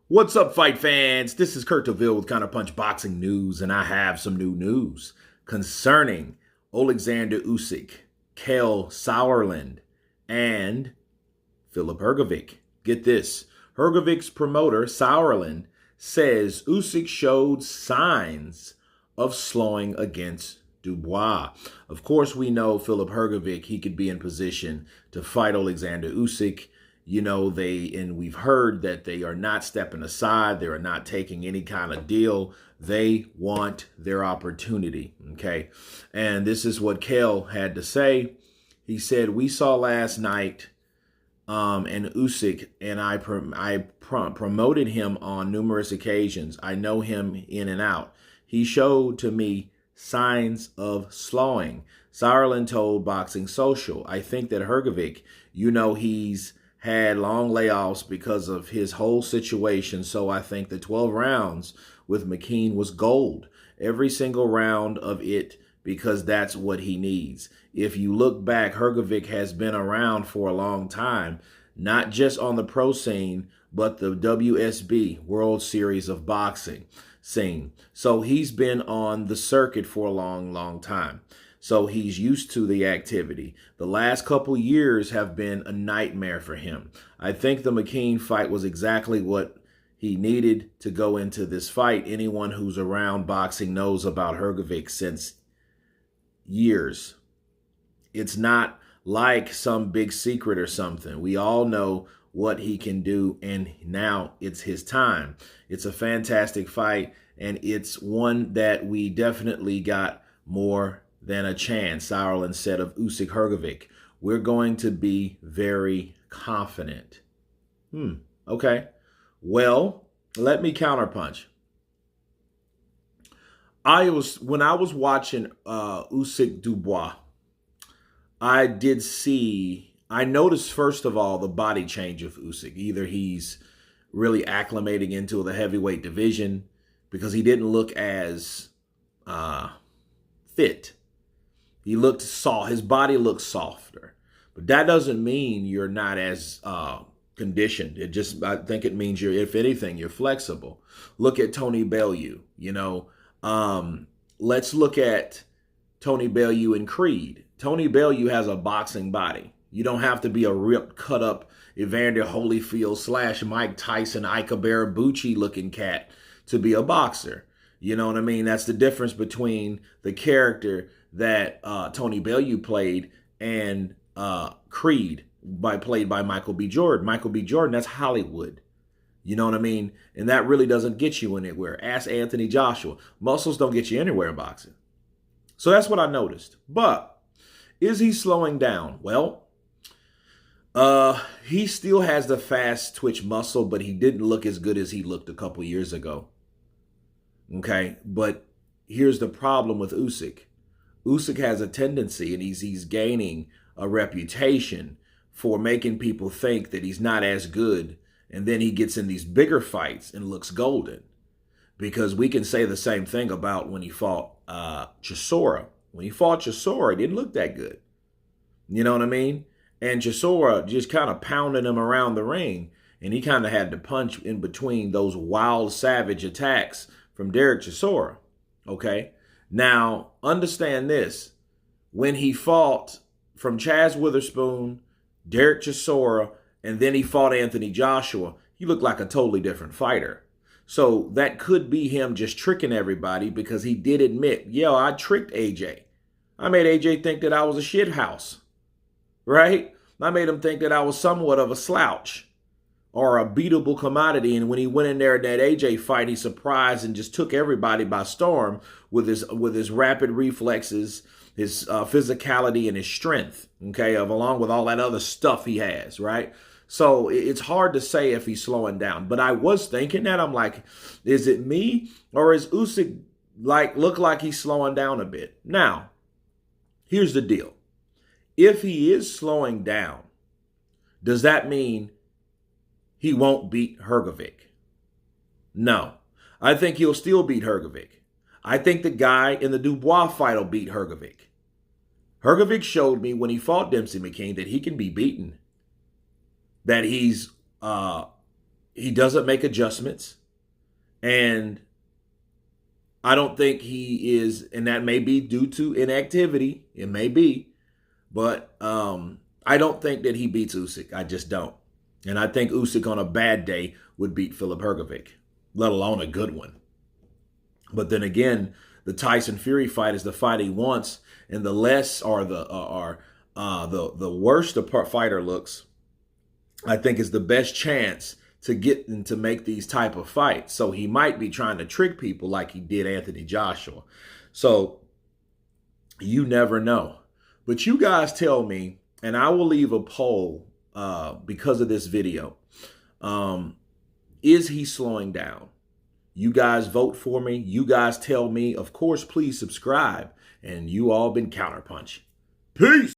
What's up, fight fans? This is Kurt DeVille with Counterpunch Boxing News, and I have some new news concerning Oleksandr Usyk, Kale Sauerland, and Filip Hrgovic. Get this. Hrgovic's promoter, Sauerland, says Usyk showed signs of slowing against Dubois. Of course, we know Filip Hrgovic, he could be in position to fight Oleksandr Usyk. You know, we've heard that they are not stepping aside. They are not taking any kind of deal. They want their opportunity, okay? And this is what Kale had to say. He said, we saw last night and Usyk, and I promoted him on numerous occasions. I know him in and out. He showed to me signs of slowing. Sauerland told Boxing Social, I think that Hrgovic, he's had long layoffs because of his whole situation. So I think the 12 rounds with McKean was gold. Every single round of it, because that's what he needs. If you look back, Hrgovic has been around for a long time, not just on the pro scene, but the WSB, World Series of Boxing scene. So he's been on the circuit for a long, long time. So he's used to the activity. The last couple years have been a nightmare for him. I think the McKean fight was exactly what he needed to go into this fight. Anyone who's around boxing knows about Hrgovic since years. It's not like some big secret or something. We all know what he can do, and now it's his time. It's a fantastic fight, and it's one that we definitely got more than a chance, Sauerland said of Usyk Hrgovic. We're going to be very confident. Okay. Well, let me counterpunch. When I was watching Usyk Dubois, I noticed first of all the body change of Usyk. Either he's really acclimating into the heavyweight division because he didn't look as fit. He looked soft. His body looked softer. But that doesn't mean you're not as conditioned. I think it means if anything, you're flexible. Look at Tony Bellew. Let's look at Tony Bellew and Creed. Tony Bellew has a boxing body. You don't have to be a ripped, cut up Evander Holyfield / Mike Tyson, Ika Barabucci looking cat to be a boxer. You know what I mean? That's the difference between the character that Tony Bellew played and Creed, played by Michael B. Jordan. Michael B. Jordan, that's Hollywood. You know what I mean? And that really doesn't get you anywhere. Ask Anthony Joshua. Muscles don't get you anywhere in boxing. So that's what I noticed. But is he slowing down? Well, he still has the fast twitch muscle, but he didn't look as good as he looked a couple years ago. Okay, but here's the problem with Usyk. Usyk has a tendency, and he's gaining a reputation for making people think that he's not as good, and then he gets in these bigger fights and looks golden. Because we can say the same thing about when he fought Chisora. When he fought Chisora, he didn't look that good. You know what I mean? And Chisora just kind of pounded him around the ring, and he kind of had to punch in between those wild, savage attacks from Derek Chisora. Okay? Now, understand this. When he fought from Chaz Witherspoon, Derek Chisora, and then he fought Anthony Joshua, he looked like a totally different fighter. So that could be him just tricking everybody, because he did admit, I tricked AJ. I made AJ think that I was a shithouse, right? I made him think that I was somewhat of a slouch or a beatable commodity. And when he went in there in that AJ fight, he surprised and just took everybody by storm with his rapid reflexes, his physicality, and his strength, okay, along with all that other stuff he has, right? So it's hard to say if he's slowing down. But I was thinking that. I'm like, is it me, or is Usyk look like he's slowing down a bit? Now, here's the deal. If he is slowing down, does that mean he won't beat Hrgovic? No. I think he'll still beat Hrgovic. I think the guy in the Dubois fight will beat Hrgovic. Hrgovic showed me when he fought Dempsey McKean that he can be beaten. That he's he doesn't make adjustments. And I don't think he is, and that may be due to inactivity. It may be, but I don't think that he beats Usyk. I just don't. And I think Usyk on a bad day would beat Filip Hrgovic, let alone a good one. But then again, the Tyson Fury fight is the fight he wants, and the less or the worse the fighter looks, I think is the best chance to get and to make these type of fights. So he might be trying to trick people like he did Anthony Joshua. So you never know. But you guys tell me, and I will leave a poll because of this video. Is he slowing down? You guys vote for me. You guys tell me. Of course, please subscribe. And you all been Counterpunch. Peace.